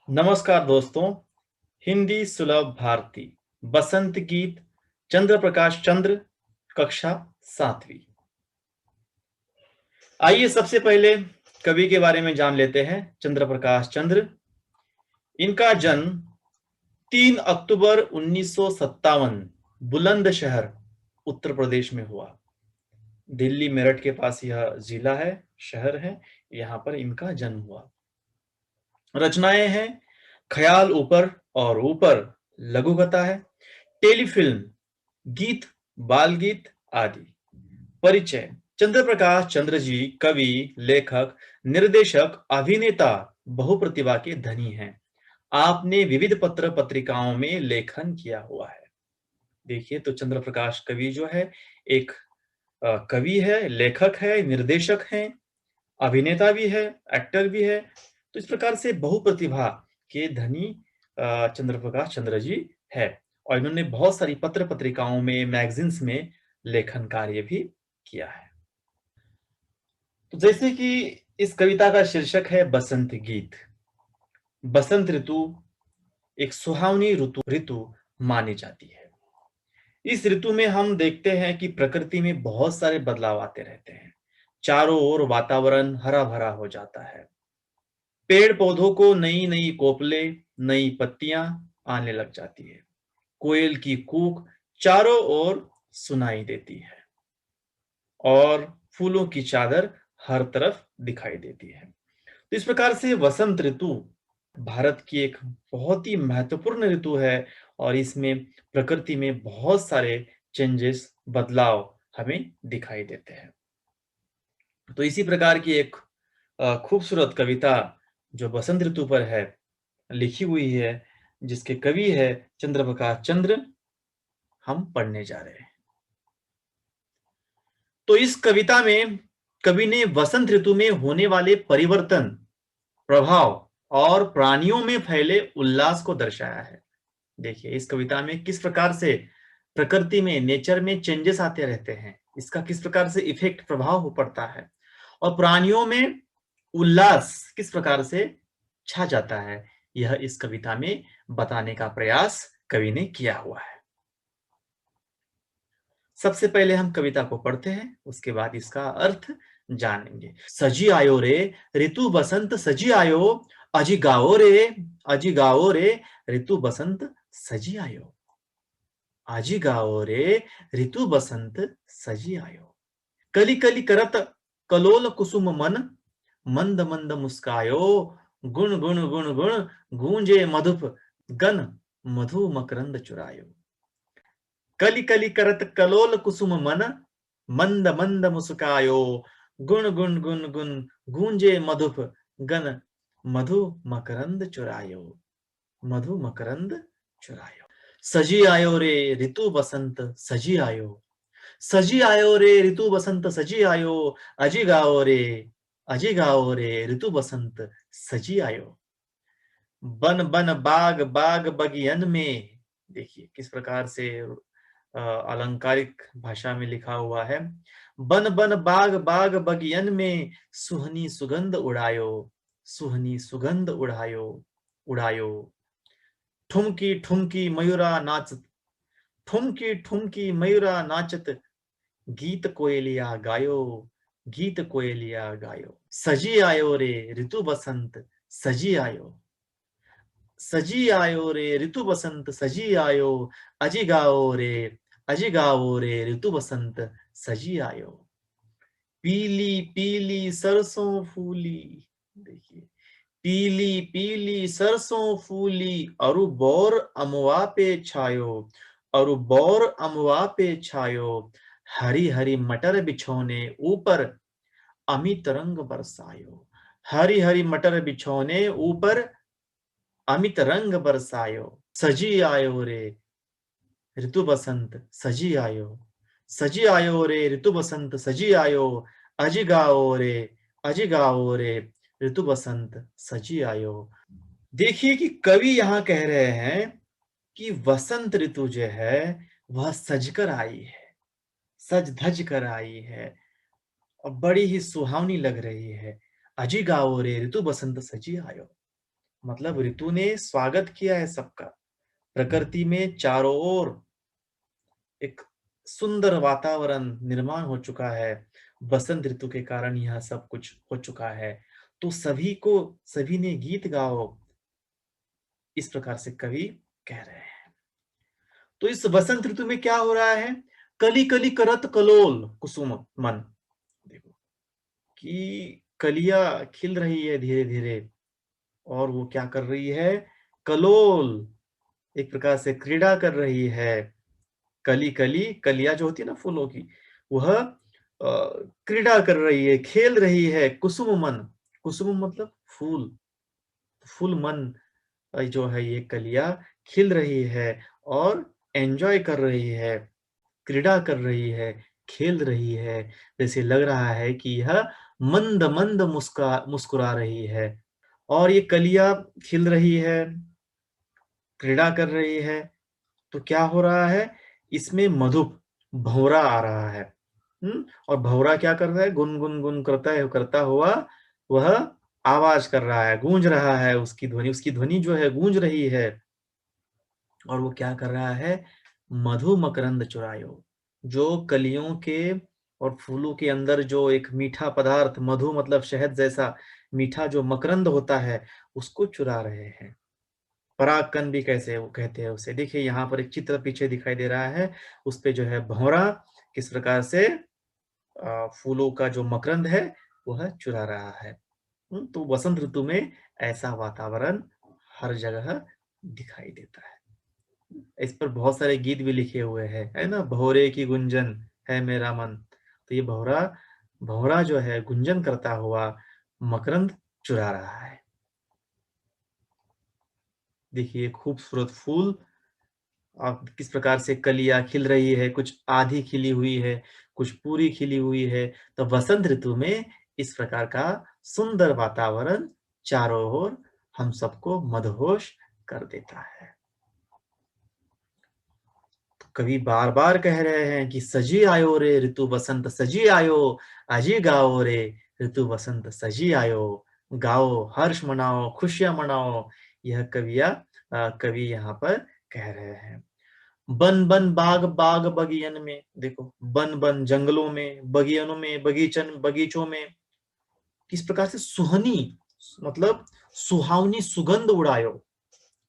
नमस्कार दोस्तों। हिंदी सुलभ भारती बसंत गीत चंद्र प्रकाश चंद्र कक्षा 7वीं। आइए सबसे पहले कवि के बारे में जान लेते हैं। चंद्र प्रकाश चंद्र, इनका जन्म 3 अक्टूबर 1957 बुलंदशहर उत्तर प्रदेश में हुआ। दिल्ली मेरठ के पास यह जिला है, शहर है, यहाँ पर इनका जन्म हुआ। रचनाएं हैं ख्याल ऊपर और ऊपर, लघु कथा है, टेलीफिल्म, गीत, बाल गीत आदि। परिचय: चंद्र प्रकाश चंद्र जी कवि, लेखक, निर्देशक, अभिनेता, बहुप्रतिभा के धनी हैं। आपने विविध पत्र पत्रिकाओं में लेखन किया हुआ है। देखिए तो चंद्र प्रकाश कवि जो है एक कवि है, लेखक है, निर्देशक हैं, अभिनेता भी है, एक्टर भी है। तो इस प्रकार से बहुप्रतिभा के धनी चंद्र प्रकाश चंद्र जी है और इन्होंने बहुत सारी पत्र पत्रिकाओं में, मैगजीन्स में लेखन कार्य भी किया है। तो जैसे कि इस कविता का शीर्षक है बसंत गीत। बसंत ऋतु एक सुहावनी ऋतु मानी जाती है। इस ऋतु में हम देखते हैं कि प्रकृति में बहुत सारे बदलाव आते रहते हैं। चारों ओर वातावरण हरा भरा हो जाता है। पेड़ पौधों को नई नई कोपले, नई पत्तियां आने लग जाती है। कोयल की कूक चारों ओर सुनाई देती है और फूलों की चादर हर तरफ दिखाई देती है। तो इस प्रकार से वसंत ऋतु भारत की एक बहुत ही महत्वपूर्ण ऋतु है और इसमें प्रकृति में बहुत सारे चेंजेस, बदलाव हमें दिखाई देते हैं। तो इसी प्रकार की एक खूबसूरत कविता जो बसंत ऋतु पर है, लिखी हुई है, जिसके कवि है चंद्र प्रकाश चंद्र, हम पढ़ने जा रहे हैं। तो इस कविता में कवि ने वसंत ऋतु में होने वाले परिवर्तन, प्रभाव और प्राणियों में फैले उल्लास को दर्शाया है। देखिए इस कविता में किस प्रकार से प्रकृति में, नेचर में चेंजेस आते रहते हैं, इसका किस प्रकार से इफेक्ट, प्रभाव हो पड़ता है और प्राणियों में उल्लास किस प्रकार से छा जाता है, यह इस कविता में बताने का प्रयास कवि ने किया हुआ है। सबसे पहले हम कविता को पढ़ते हैं, उसके बाद इसका अर्थ जानेंगे। सजी आयो रे ऋतु बसंत सजी आयो, अजी गाओ रे, अजी गाओ रे ऋतु बसंत सजी आयो। आजी गाओ रे ऋतु बसंत सजी आयो। कली कली करत कलोल कुसुम मन, मंद मंद मुस्कायो, गुण गुण गुण गुण गूंजे मधुप गन, मधु मकरंद चुरायो। कली कली करत कलोल कुसुम मन, मंद मंद मुस्कायो, गुण गुण गुण गुण गूंजे मधुप गन, मधु मकरंद चुरायो, मधु मकरंद चुरायो। सजी आयो रे ऋतु बसंत सजी आयो, सजी आयो रे ऋतु बसंत सजी आयो, अजी गाओ रे, अजी गाओ रे ऋतु बसंत सजी आयो। बन बन बाग बाग बगियन में, देखिए किस प्रकार से अलंकारिक भाषा में लिखा हुआ है। बन बन बाग बाग बगियन में सुहनी सुगंध उड़ायो, सुहनी सुगंध उड़ायो, उड़ायो। ठुमकी ठुमकी मयूरा नाचत, ठुमकी ठुमकी मयूरा नाचत, गीत कोयलिया गायो, गीत कोयलिया गायो। सजी आयो रे ऋतु बसंत सजी आयो, सजी आयो रे ऋतु बसंत सजी आयो, अजी गाओ रे, अजी गाओ रे ऋतु बसंत सजी आयो। पीली पीली सरसों फूली, देखिए पीली पीली सरसों फूली, अरु बौर अमवा पे छायो, अरु बौर अमवा पे छायो। हरी हरी मटर बिछौने ऊपर अमित रंग बरसायो, हरी हरी मटर बिछौने ऊपर अमित रंग बरसायो। सजी आयो रे ऋतु बसंत सजी आयो, सजी आयो रे ऋतु बसंत सजी आयो, अजी गाओ रे, अजी गाओ रे ऋतु बसंत सजी आयो। देखिए कि कवि यहाँ कह रहे हैं कि वसंत ऋतु जो है वह सजकर आई है, सज धज कर आई है और बड़ी ही सुहावनी लग रही है। अजी गाओ रे ऋतु बसंत सजी आयो। मतलब ऋतु ने स्वागत किया है सबका। प्रकृति में चारों ओर एक सुंदर वातावरण निर्माण हो चुका है। बसंत ऋतु के कारण यह सब कुछ हो चुका है। तो सभी ने गीत गाओ, इस प्रकार से कवि कह रहे हैं। तो इस बसंत ऋतु में क्या हो रहा है? कली कली करत कलोल कुसुम मन। देखो कि कलियां खिल रही है धीरे धीरे, और वो क्या कर रही है? कलोल, एक प्रकार से क्रीड़ा कर रही है। कली कली, कलियां जो होती है ना फूलों की, वह क्रीड़ा कर रही है, खेल रही है। कुसुम मन, कुसुम मतलब फूल, फूल मन जो है ये कलियां खिल रही है और एंजॉय कर रही है, क्रीड़ा कर रही है, खेल रही है। जैसे लग रहा है कि यह मंद मंद मुस्कुरा रही है। और ये कलियां खिल रही है, क्रीड़ा कर रही है, तो क्या हो रहा है? इसमें मधुप भंवरा आ रहा है। और भंवरा क्या कर रहा है? गुन गुन गुन करता हुआ वह आवाज कर रहा है, गूंज रहा है, उसकी ध्वनि जो है गूंज रही है। और वो क्या कर रहा है? मधु मकरंद चुरायो, जो कलियों के और फूलों के अंदर जो एक मीठा पदार्थ, मधु मतलब शहद जैसा मीठा जो मकरंद होता है, उसको चुरा रहे हैं। परागकण भी कैसे वो कहते हैं उसे। देखिए यहाँ पर एक चित्र पीछे दिखाई दे रहा है, उस पे जो है भंवरा किस प्रकार से फूलों का जो मकरंद है वह चुरा रहा है। तो वसंत ऋतु में ऐसा वातावरण हर जगह दिखाई देता है। इस पर बहुत सारे गीत भी लिखे हुए हैं, है ना? भौरे की गुंजन है मेरा मन। तो ये भौरा भौरा जो है गुंजन करता हुआ मकरंद चुरा रहा है। देखिए खूबसूरत फूल, किस प्रकार से कलियां खिल रही है, कुछ आधी खिली हुई है, कुछ पूरी खिली हुई है। तो वसंत ऋतु में इस प्रकार का सुंदर वातावरण चारों ओर हम सबको मदहोश कर देता है। तो कवि बार बार कह रहे हैं कि सजी आयो रे ऋतु बसंत सजी आयो, अजी गाओ रे ऋतु बसंत सजी आयो। गाओ, हर्ष मनाओ, खुशियां मनाओ। यह कवि यहाँ पर कह रहे हैं। बन बन बाग बाग बगियन में, देखो बन बन जंगलों में, बगियनों में, बगीचों में किस प्रकार से सुहनी मतलब सुहावनी सुगंध उड़ायो।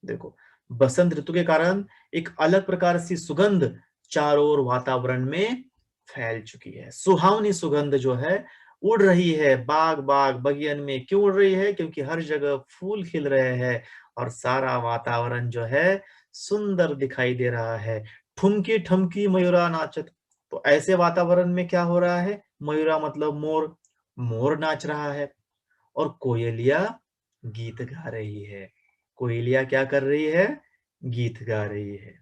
देखो बसंत ऋतु के कारण एक अलग प्रकार की सुगंध चारों ओर वातावरण में फैल चुकी है। सुहावनी सुगंध जो है उड़ रही है बाग बाग बगियन में। क्यों उड़ रही है? क्योंकि हर जगह फूल खिल रहे हैं और सारा वातावरण जो है सुंदर दिखाई दे रहा है। ठुमकी ठुमकी मयूरा नाचत, तो ऐसे वातावरण में क्या हो रहा है? मयूरा मतलब मोर, मोर नाच रहा है और कोयलिया गीत गा रही है। कोयलिया क्या कर रही है? गीत गा रही है।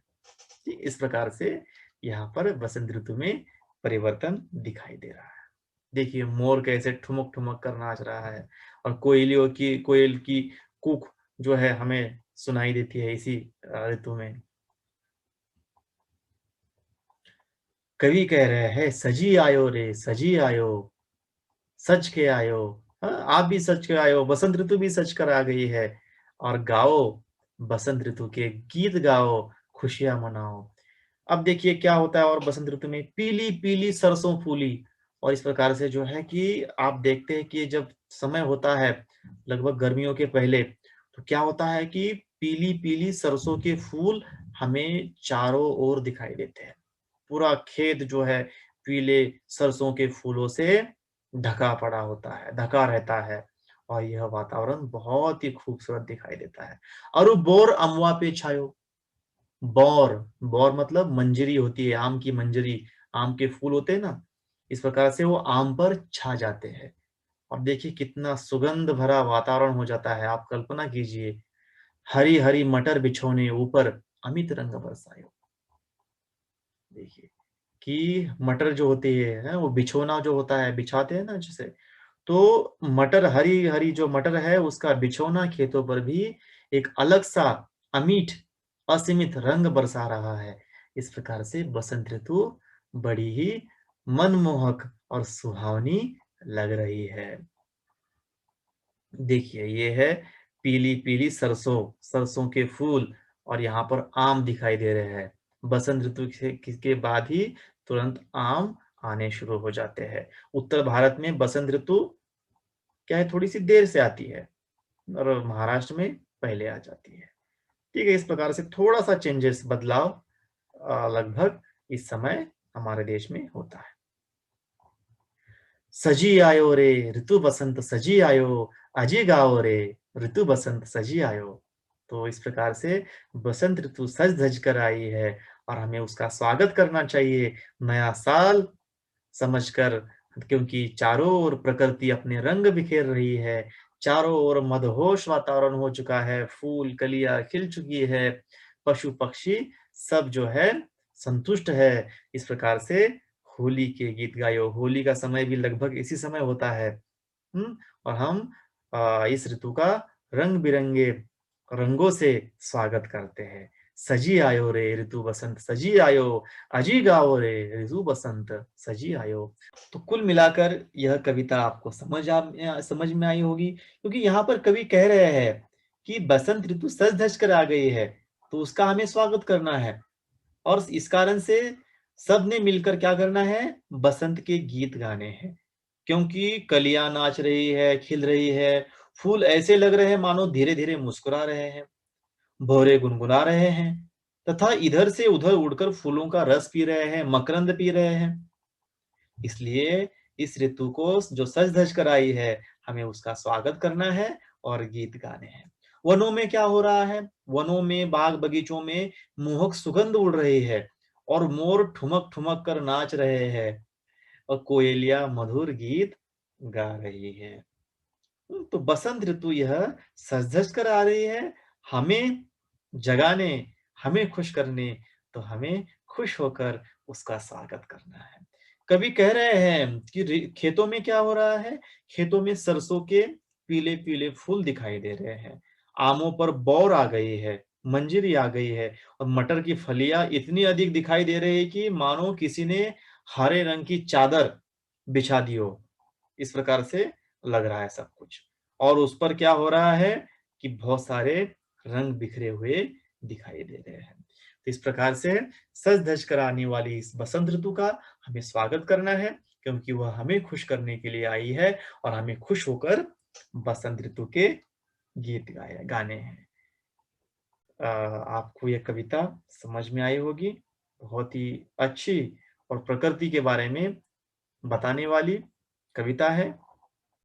इस प्रकार से यहाँ पर बसंत ऋतु में परिवर्तन दिखाई दे रहा है। देखिए मोर कैसे ठुमक ठुमक कर नाच रहा है और कोयल की कूक जो है हमें सुनाई देती है इसी ऋतु में। कवि कह रहे हैं सजी आयो रे सजी आयो, सच के आयो। हाँ, आप भी सच के आयो, बसंत ऋतु भी सच कर आ गई है। और गाओ, बसंत ऋतु के गीत गाओ, खुशियां मनाओ। अब देखिए क्या होता है और बसंत ऋतु में पीली पीली सरसों फूली। और इस प्रकार से जो है कि आप देखते हैं कि जब समय होता है लगभग गर्मियों के पहले, तो क्या होता है कि पीली पीली सरसों के फूल हमें चारों ओर दिखाई देते हैं। पूरा खेत जो है पीले सरसों के फूलों से ढका पड़ा होता है, ढका रहता है। और यह वातावरण बहुत ही खूबसूरत दिखाई देता है। और बोर अमवा पे छायो। बौर, बौर मतलब मंजरी होती है, आम की मंजरी, आम के फूल होते हैं ना, इस प्रकार से वो आम पर छा जाते हैं। और देखिए कितना सुगंध भरा वातावरण हो जाता है। आप कल्पना कीजिए, हरी हरी मटर बिछोने ऊपर अमित रंग बरसायो। देखिए कि मटर जो होती है वो बिछोना जो होता है, बिछाते हैं ना जिसे, तो मटर, हरी हरी जो मटर है उसका बिछोना खेतों पर भी एक अलग सा अमीठ असीमित रंग बरसा रहा है। इस प्रकार से बसंत ऋतु बड़ी ही मनमोहक और सुहावनी लग रही है। देखिए ये है पीली पीली सरसों, सरसों के फूल और यहाँ पर आम दिखाई दे रहे हैं। बसंत ऋतु के बाद ही तुरंत आम आने शुरू हो जाते हैं। उत्तर भारत में बसंत ऋतु क्या है, थोड़ी सी देर से आती है और महाराष्ट्र में पहले आ जाती है। ठीक है, इस प्रकार से थोड़ा सा चेंजेस, बदलाव लगभग इस समय हमारे देश में होता है। सजी आयो रे ऋतु बसंत सजी आयो, अजी गाओ रे ऋतु बसंत सजी आयो। तो इस प्रकार से बसंत ऋतु सज धज कर आई है और हमें उसका स्वागत करना चाहिए नया साल समझकर, क्योंकि चारों ओर प्रकृति अपने रंग बिखेर रही है। चारों ओर मदहोश वातावरण हो चुका है, फूल कलियां खिल चुकी है, पशु पक्षी सब जो है संतुष्ट है। इस प्रकार से होली के गीत गायो। होली का समय भी लगभग इसी समय होता है। और हम इस ऋतु का रंग बिरंगे रंगों से स्वागत करते हैं। सजी आयो रे ऋतु बसंत सजी आयो, अजी गाओ रे ऋतु बसंत सजी आयो। तो कुल मिलाकर यह कविता आपको समझ में आई होगी, क्योंकि यहाँ पर कवि कह रहे हैं कि बसंत ऋतु सज धज कर आ गई है, तो उसका हमें स्वागत करना है। और इस कारण से सबने मिलकर क्या करना है, बसंत के गीत गाने हैं। क्योंकि कलियां नाच रही है, खिल रही है, फूल ऐसे लग रहे हैं मानो धीरे धीरे मुस्कुरा रहे हैं, भौरे गुनगुना रहे हैं तथा इधर से उधर उड़कर फूलों का रस पी रहे हैं, मकरंद पी रहे हैं। इसलिए इस ऋतु को जो सज धज कर आई है, हमें उसका स्वागत करना है और गीत गाने हैं। वनों में क्या हो रहा है, वनों में बाग बगीचों में मोहक सुगंध उड़ रही है और मोर ठुमक ठुमक कर नाच रहे हैं और कोयलिया मधुर गीत गा रही है। तो बसंत ऋतु यह सज धज कर आ रही है हमें जगाने, हमें खुश करने। तो हमें खुश होकर उसका स्वागत करना है। कभी कह रहे हैं कि खेतों में क्या हो रहा है, खेतों में सरसों के पीले पीले फूल दिखाई दे रहे हैं, आमों पर बौर आ गई है, मंजरी आ गई है और मटर की फलियां इतनी अधिक दिखाई दे रही है कि मानो किसी ने हरे रंग की चादर बिछा दी हो। इस प्रकार से लग रहा है सब कुछ। और उस पर क्या हो रहा है कि बहुत सारे रंग बिखरे हुए दिखाई दे रहे हैं। तो इस प्रकार से सज धज कर आने वाली इस बसंत ऋतु का हमें स्वागत करना है, क्योंकि वह हमें खुश करने के लिए आई है और हमें खुश होकर बसंत ऋतु के गीत गाने हैं। आपको ये कविता समझ में आई होगी। बहुत ही अच्छी और प्रकृति के बारे में बताने वाली कविता है।